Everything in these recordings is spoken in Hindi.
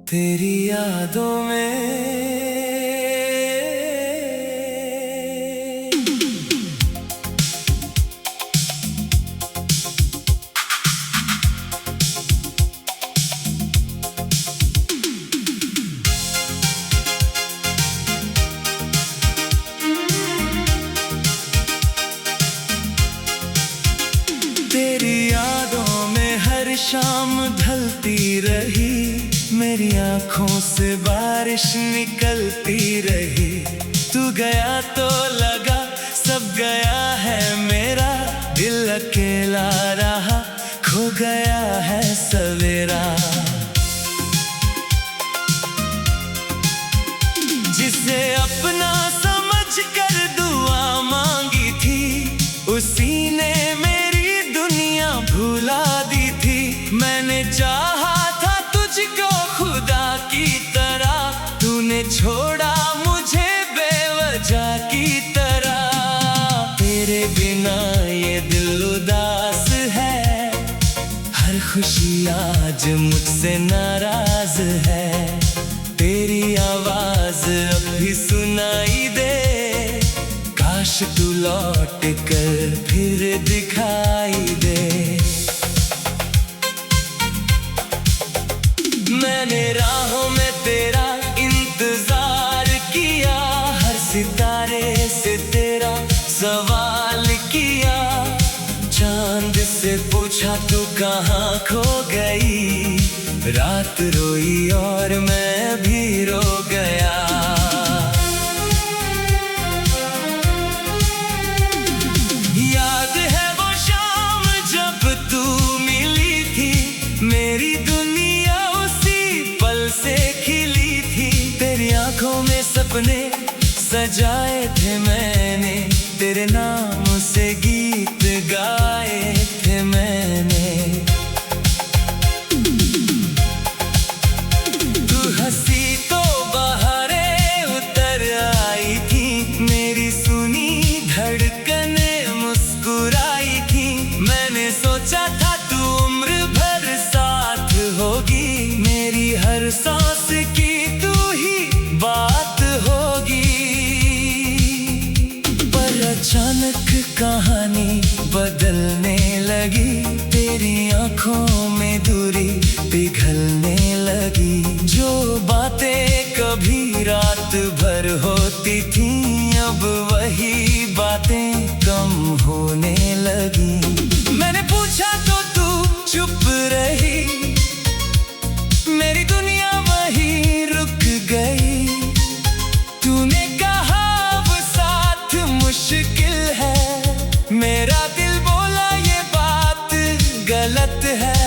तेरी यादों में तेरी यादों में हर शाम ढलती रही, मेरी आँखों से बारिश निकलती रही। तू गया तो लगा सब गया है मेरा, दिल अकेला रहा, खो गया है सवेरा। जिसे अपना समझ कर दुआ मांगी थी, उसी ने मेरी दुनिया भुला दी थी। मैंने चाहा था तुझको खुदा की तरह, तूने छोड़ा मुझे बेवजह की तरह। तेरे बिना ये दिल उदास है, हर खुशी आज मुझसे नाराज है। तेरी आवाज अब भी सुनाई दे, काश तू लौट कर फिर दिखाई दे। मैंने राहों में तेरा इंतजार किया, हर सितारे से तेरा सवाल किया। चांद से पूछा तू कहाँ खो गई, रात रोई और मैं भी रो गया। याद है वो शाम जब तू मिली थी, मेरी दुनिया उसी पल से खिली थी। तेरी आंखों में सपने सजाए थे मैंने, तेरे नाम से गीत गाए थे मैंने। तू हंसी तो बहारें उतर आई थी, मेरी सुनी धड़कने मुस्कुराई थी। मैंने सोचा था तू उम्र भर साथ होगी, मेरी हर सांस की तू ही बात होगी। पर अचानक कहानी बदलने लगी, तेरी आंखों में दूरी पिघलने लगी। जो बातें कभी रात भर होती थी, अब वही बातें कम होने लगी। मैंने पूछा तो तू चुप रही, मेरी दुनिया वहीं रुक गई। तूने कहा वो साथ मुश्किल है, मेरा दिल बोला ये बात गलत है।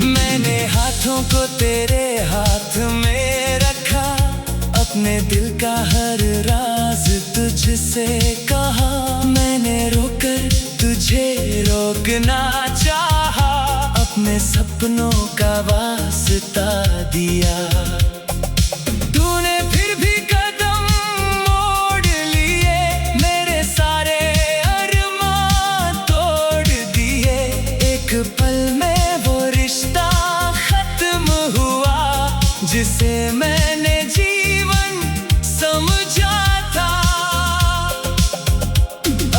मैंने हाथों को तेरे हाथ में रखा, अपने दिल का हर राज तुझसे कहा। मैंने रोकर तुझे रोकना चाहा, अपने सपनों का वास्ता दिया। तूने फिर भी कदम मोड़ लिए, मेरे सारे अरमान तोड़ दिए। एक पल में वो रिश्ता खत्म हुआ, जिसे मैंने जीवन समझा था।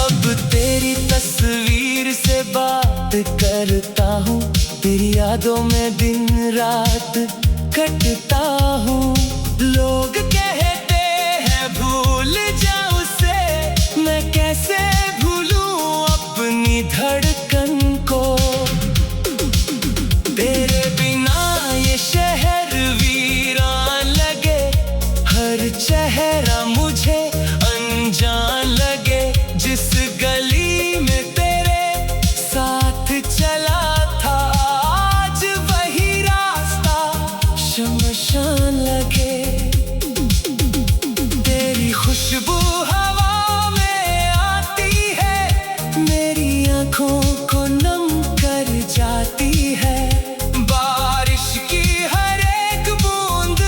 अब तेरी तस्वीर से बात करता हूँ, तेरी यादों में दिन रात कटता हूँ। लोग कहते हैं भूल जा उसे, मैं कैसे भूलूं अपनी धड़कन को। तेरे बिना ये शहर वीरान लगे, हर चेहरा मुझे अनजान लगे। जिस गली में तेरे साथ चला था, आज वही रास्ता शमशान लगे। तेरी खुशबू हवा में आती है, मेरी आंखों को नम कर जाती है। बारिश की हर एक बूंद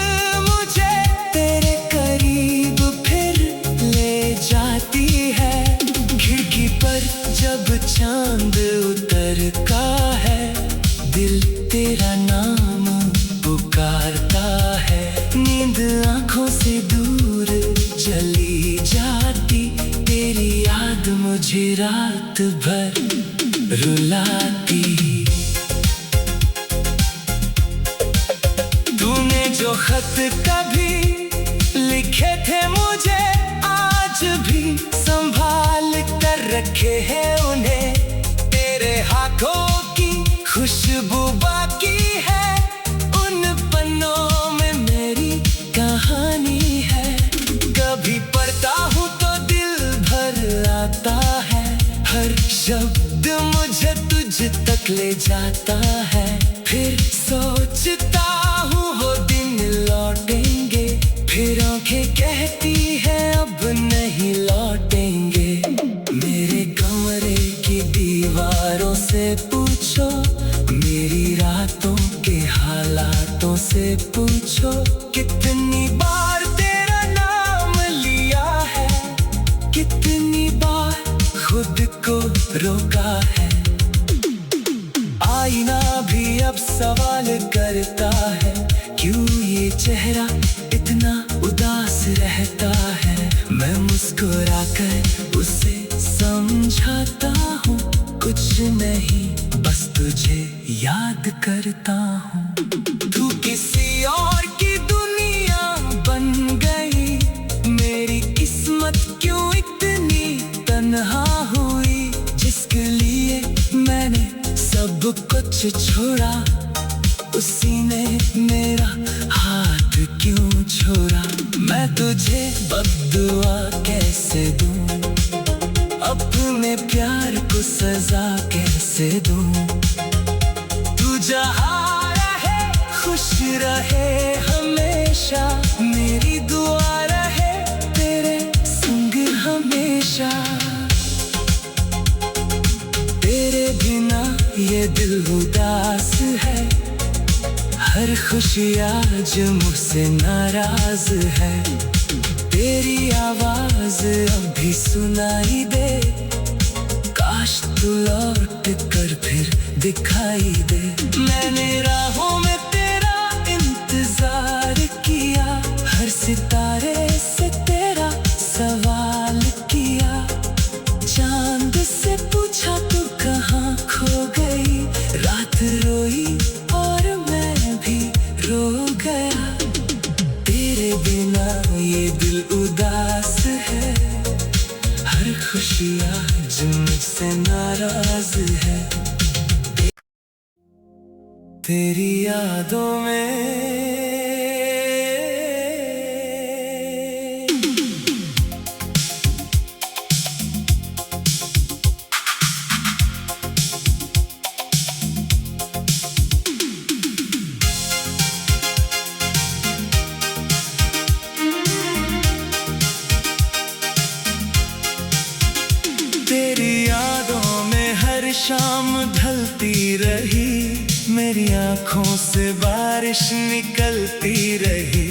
मुझे तेरे करीब फिर ले जाती है। खिड़की पर जब चांद उतरता है, दिल तेरा नाम रात भर रुलाती। तूने जो खत कभी लिखे थे मुझे, आज भी संभाल कर रखे हैं उन्हें। तेरे हाथों की खुशबू बाकी है, उन पन्नों में मेरी कहानी है। कभी पढ़ता हूँ तो दिल भर आता है, हर शब्द मुझे तुझ तक ले जाता है। फिर सोचता हूँ वो दिन लौटेंगे, फिर आंखें कहती है अब नहीं लौटेंगे। मेरे कमरे की दीवारों से पूछो, मेरी रातों के हालातों से पूछो। कितनी बार तेरा नाम लिया है, कितनी बार खुद को रोका है। आईना भी अब सवाल करता है, क्यों ये चेहरा इतना उदास रहता है। मैं मुस्कुराकर उसे समझाता हूँ, कुछ नहीं बस तुझे याद करता हूँ। तू किसी और की दुनिया बन गई, मेरी किस्मत क्यों इतनी तन्हा हुई। जिसके लिए मैंने सब कुछ छोड़ा, उसी ने मेरा हाथ क्यों छोड़ा। मैं तुझे बद्दुआ कैसे दूं, अपने प्यार को सजा कैसे दूं। तू जहाँ रहे खुश रहे हमेशा, मेरी दुआ रहे तेरे संग हमेशा। तेरे बिना ये दिल उदास है, हर खुशी आज मुझसे नाराज है। तेरी आवाज अब भी सुनाई दे, काश तू लौट कर फिर दिखाई दे। मैंने राहों में तेरा इंतजार किया, हर सितारे से तेरा सवाल किया। चांद से पूछा तू कहाँ खो गई, रात रोई और मैं भी रो गया। तेरे बिना ये दिल उदास है, हर खुशी आज मुझसे नाराज है। तेरी यादों में तेरी यादों में हर शाम ढलती रही, मेरी आँखों से बारिश निकलती रही।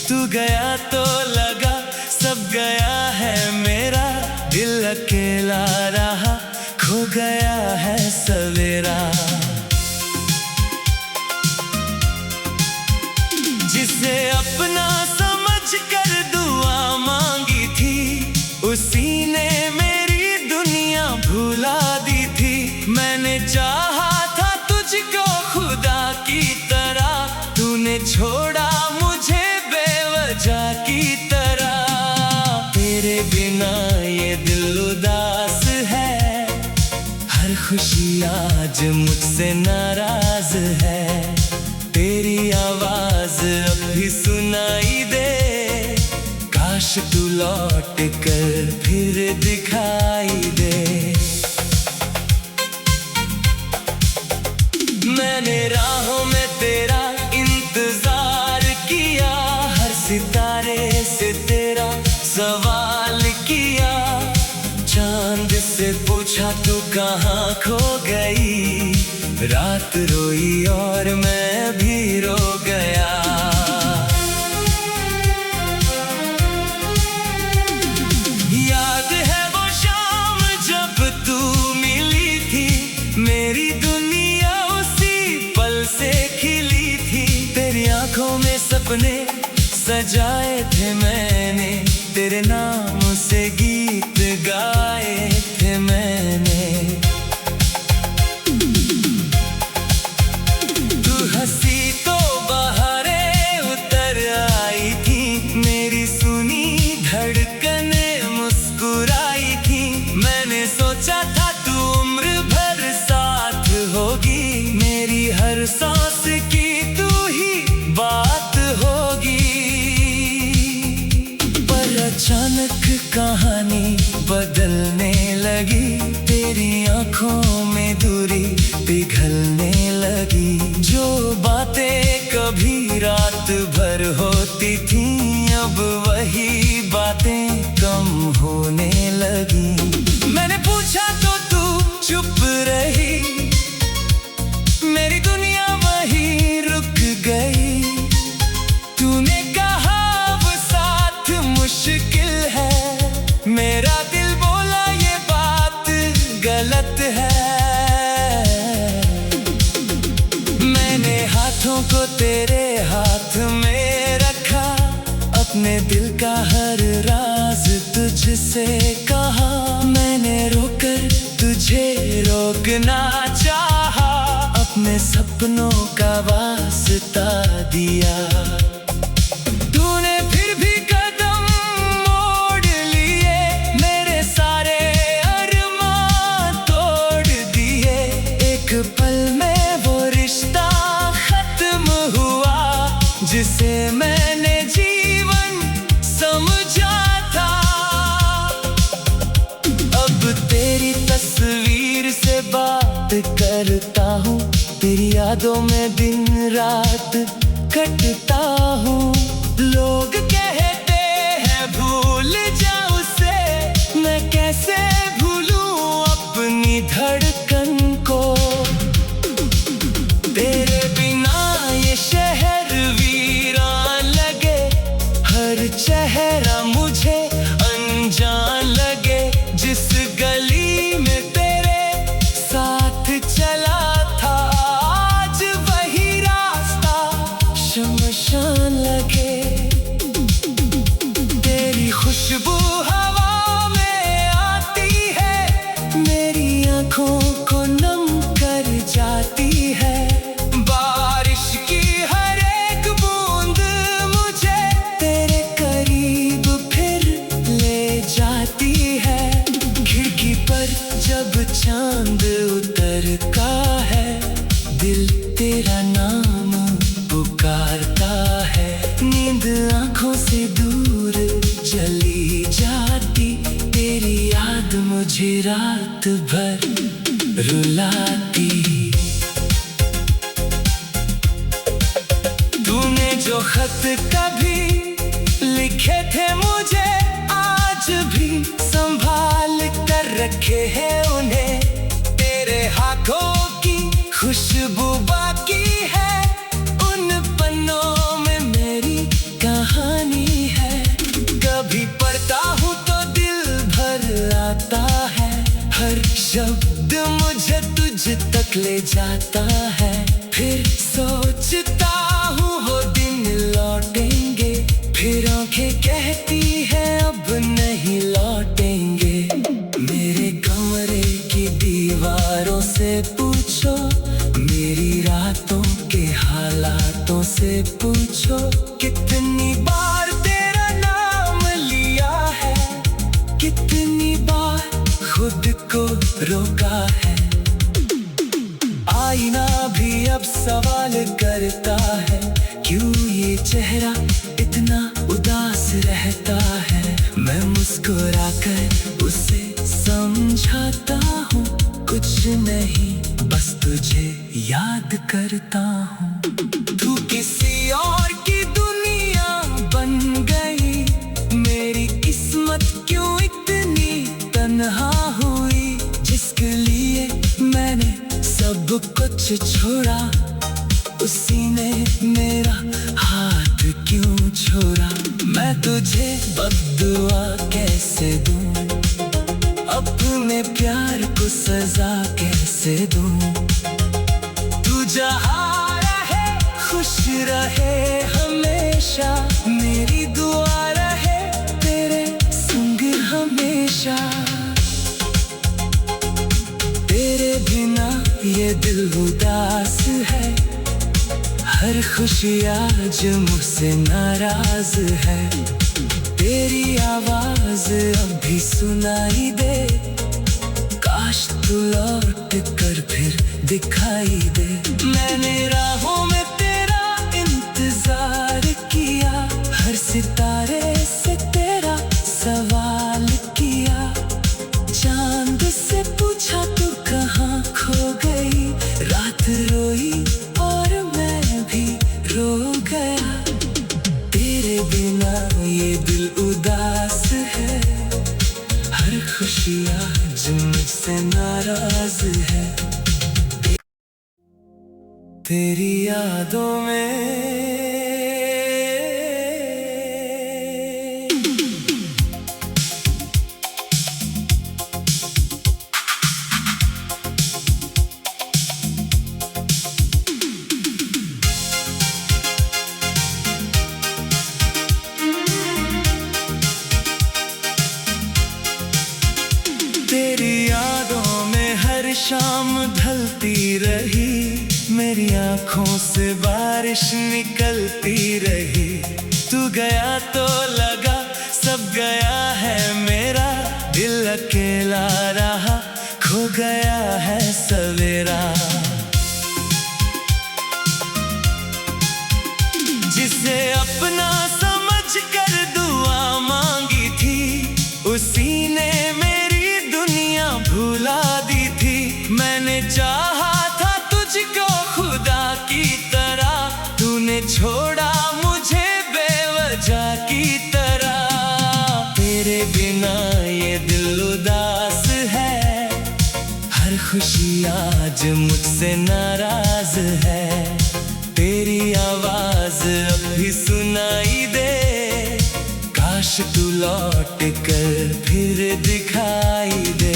तू गया तो लगा सब गया है मेरा, दिल अकेला रहा खो गया है सवेरा। जिसे अपना समझ कर दुआ मांगी थी, उसी ने मेरी दुनिया भुला दी थी। मैंने चाहा था तुझको खुदा की तरह, तूने छोड़ा मुझे बेवजह की तरह। तेरे बिना ये दिल उदास है, हर खुशी आज मुझसे नाराज है। तेरी आवाज अब भी सुनाई दे, काश तू लौट कर फिर दिखाई दे। मैंने राहों में तेरा इंतजार किया, हर सितारे से तेरा सवाल किया। चांद से पूछा तू कहाँ खो गई, रात रोई और मैं भी रो गया। याद है वो शाम जब तू मिली थी, मेरी दुनिया उसी पल से खिली थी। तेरी आंखों में सपने सजाए थे मैंने, तेरे नाम से गीत गाए थे मैंने। रही, मेरी दुनिया वहीं रुक गई। तूने कहा वो साथ मुश्किल है, मेरा दिल बोला ये बात गलत है। मैंने हाथों को तेरे हाथ में रखा, अपने दिल का हर राज तुझसे कहा। मैंने रोकर तुझे रोकना चाहा, अपने सपनों का वास्ता दिया। तूने फिर भी कदम मोड़ लिए, मेरे सारे अरमान तोड़ दिए। एक पल में वो रिश्ता खत्म हुआ, जिसे मैंने जीवन समझा था। अब तेरी तस्वीर से बात करता हूँ, तेरी यादों में दिन रात कटता हूँ। लोग कहते हैं भूल जा उसे, मैं कैसे भूलूं अपनी धड़कन को। तेरे बिना ये शहर वीरान लगे, हर चेहरा मुझे अनजान लगे। जिस गली में तेरे साथ चला था, आज वही रास्ता शमशान लगे। तेरी खुशबू हवा में आती है, मेरी आँखों को नम कर जाती है। बारिश की हर एक बूंद मुझे तेरे करीब फिर ले जाती है। खिड़की पर जब चांद उतरता है, दिल तेरा नाम पुकारता है। नींद आँखों से दूर चली जाती, तेरी याद मुझे रात भर रुलाती। तूने जो खत कभी लिखे थे मुझे, आज भी संभाल कर रखे हैं उन्हें। तेरे हाथों की खुशबू बाकी है, उन पन्नों में मेरी कहानी है। कभी पढ़ता हूँ तो दिल भर आता है, हर शब्द मुझे तुझ तक ले जाता है। फिर सोचता हूँ वो दिन लौटेंगे, फिर आंखें कहती हैं अब नहीं लौटेंगे। मेरे कमरे की दीवारों से पूछो, मेरी रातों के हालातों से पूछो। कितनी बार तेरा नाम लिया है, कितनी बार खुद को रोका है। आईना भी अब सवाल करता है, क्यों ये चेहरा इतना उदास रहता है। मैं मुस्कुराकर उसे समझाता हूँ, कुछ नहीं बस तुझे याद करता हूँ। तू किसी और की दुनिया बन गई, मेरी किस्मत क्यों इतनी तन्हा हुई। जिसके लिए मैंने सब कुछ छोड़ा, उसी ने मेरा हाथ क्यों छोड़ा। मैं तुझे बद्दुआ कैसे दूं, अपने प्यार को सजा कैसे दूं। तू जहाँ रहे खुश रहे हमेशा, मेरी दुआ रहे तेरे संग हमेशा। तेरे बिना ये दिल उदास है, हर खुशी आज मुझसे नाराज है। तेरी आवाज अभी सुनाई दे, काश तू लौट कर फिर दिखाई दे। मैंने राहों में तेरा इंतजार किया, हर सितारे से तेरा सवाल किया। चांद से पूछा तू कहाँ खो गई, रात रोई और मैं भी रो गया। तेरे बिना ये दिल उदास है, हर खुशी आज मुझसे मुझसे नाराज है। तेरी यादों में तेरी यादों में हर शाम ढलती रही, मेरी आँखों से बारिश निकलती रही। तू गया तो लगा सब गया है मेरा, दिल अकेला रहा, खो गया है सवेरा। जिसे अपना समझ कर दुआ मांगी थी, उसी ने मेरी दुनिया भुला दी थी। मैंने चाहा था तुझको खुदा की तरह, तूने छोड़ा मुझे बेवजह की तरह। तेरे बिना ये दिल उदास है, हर खुशी आज मुझसे नाराज है। तेरी आवाज अब भी सुनाई दे, काश तू लौट कर फिर दिखाई दे।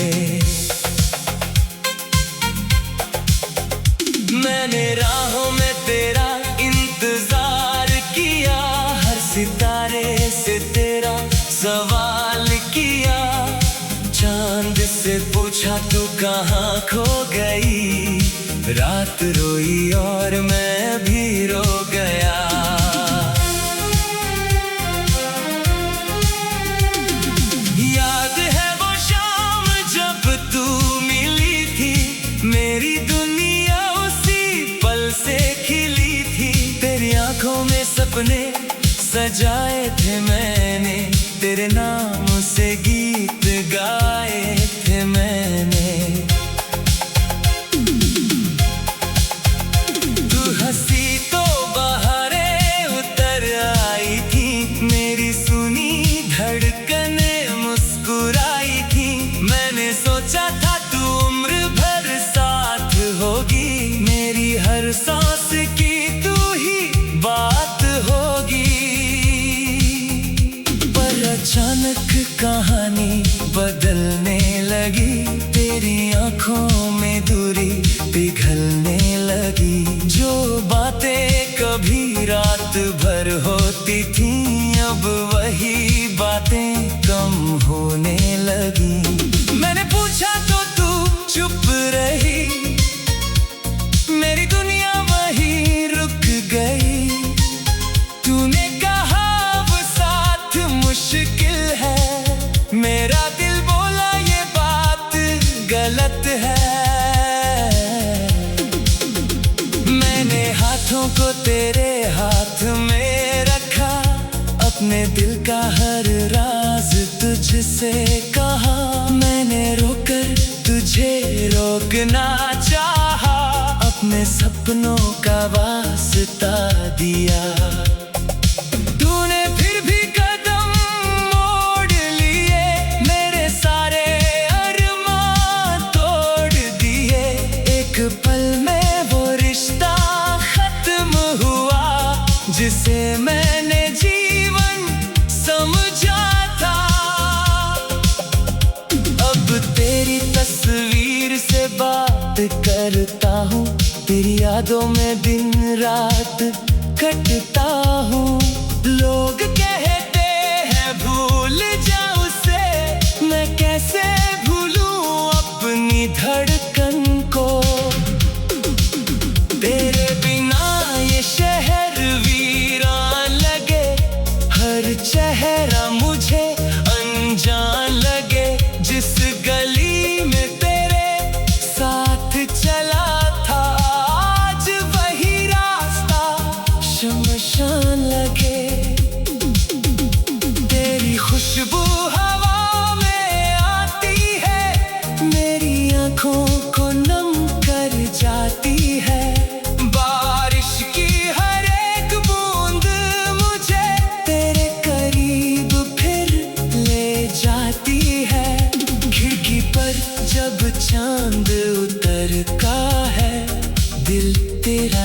मैंने राहों में तेरा इंतजार किया, हर सितारे से तेरा सवाल किया। चांद से पूछा तू कहाँ खो गई, रात रोई और मैं भी रो गया। याद है वो शाम जब तू मिली थी, मेरी दुनिया उसी पल से खिली थी। तेरी आंखों में सपने सजाए थे मैंने, तेरे नाम से गीत गाए थे मैंने। तू हंसी तो बहारें उतर आई थी, मेरी सुनी धड़कने मुस्कुराई थी। मैंने सोचा था तू उम्र भर साथ होगी, मेरी हर सांस की तू ही बात होगी। पर अचानक कहानी बदलने लगी, तेरी आंखों में दूरी पिघलने लगी। जो बातें कभी रात भर होती थी, अब वही बातें कम होने लगी। मैंने पूछा तो तू चुप रही, मेरी दुनिया वहीं रुक गई। तूने कहा वो साथ मुश्किल है, मेरा दिल बोला ये बात गलत है। मैंने हाथों को तेरे हाथ में रखा, अपने दिल का हर राज तुझसे कहा। मैंने रोकर तुझे रोकना चाहा, अपने सपनों का वास्ता दिया। तूने फिर भी कदम मोड़ लिए, मेरे सारे अरमान तोड़ दिए। एक पल में वो रिश्ता खत्म हुआ, जिसे मैंने जीवन समझा था। अब तेरी तस्वीर से बात करता हूँ, तेरी यादों में दिन रात कटता हूँ। लोग कहते हैं भूल जा उसे, मैं कैसे भूलूं अपनी धड़कन को। तेरे बिना ये शहर वीरान लगे, हर चेहरा मुझे अनजान लगे। जिस गली में तेरे साथ चला था, आज वही रास्ता शमशान लगे। तेरी खुशबू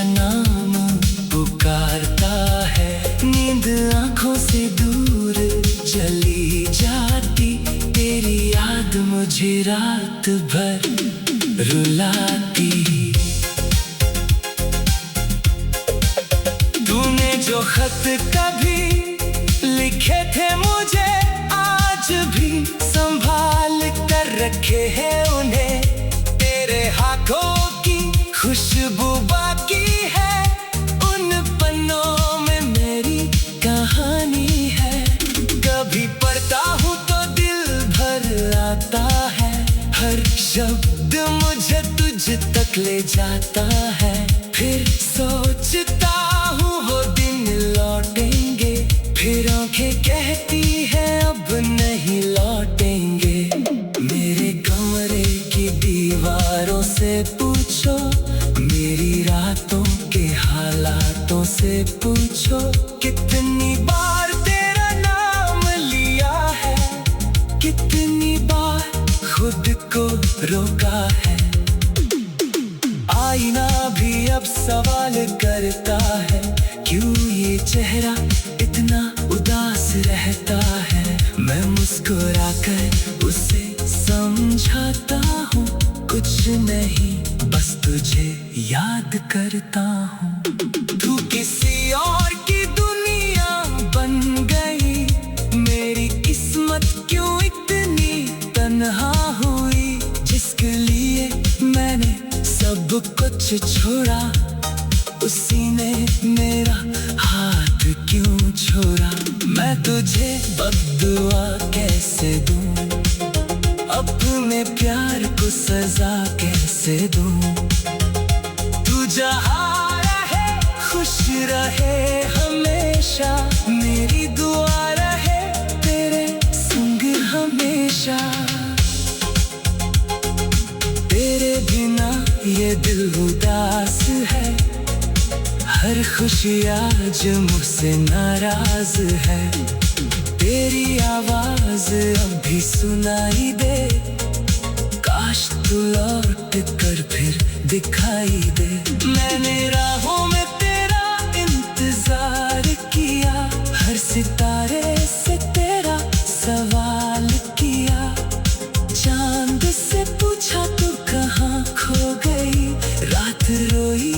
नाम पुकारता है। नींद आंखों से दूर चली जाती, तेरी याद मुझे रात भर रुलाती। तूने जो खत कभी लिखे थे मुझे, आज भी संभाल कर रखे हैं उन्हें। तेरे हाथों की खुशबू बाकी है, उन पन्नों में मेरी कहानी है। कभी पढ़ता हूँ तो दिल भर आता है, हर शब्द मुझे तुझ तक ले जाता है। फिर सोचता हूँ वो दिन लौटेंगे, फिर आंखें कहती है अब नहीं लौटेंगे। मेरे कमरे की दीवारों से पूछो, मेरी रातों के हालातों से पूछो। कितनी बार तेरा नाम लिया है, कितनी बार खुद को रोका है। आईना भी अब सवाल करता है, क्यों ये चेहरा इतना उदास रहता है। मैं मुस्कुराकर उसे समझाता हूँ, कुछ नहीं बस तुझे याद करता हूँ। तू किसी और की दुनिया बन गई, मेरी किस्मत क्यों इतनी तन्हा हुई। जिसके लिए मैंने सब कुछ छोड़ा, उसी ने मेरा हाथ क्यों छोड़ा। मैं तुझे बद्दुआ कैसे दूं, अपने प्यार को सजा कैसे दूं। तू जहाँ रहे खुश रहे हमेशा, मेरी दुआ रहे तेरे संग हमेशा। तेरे बिना ये दिल उदास है, हर खुशी आज मुझसे नाराज है। तेरी आवाज अब भी सुनाई दे, काश तू लौट कर फिर दिखाई दे। मैंने राहों में तेरा इंतजार किया, हर सितारे से तेरा सवाल किया। चांद से पूछा तू कहाँ खो गई, रात रोई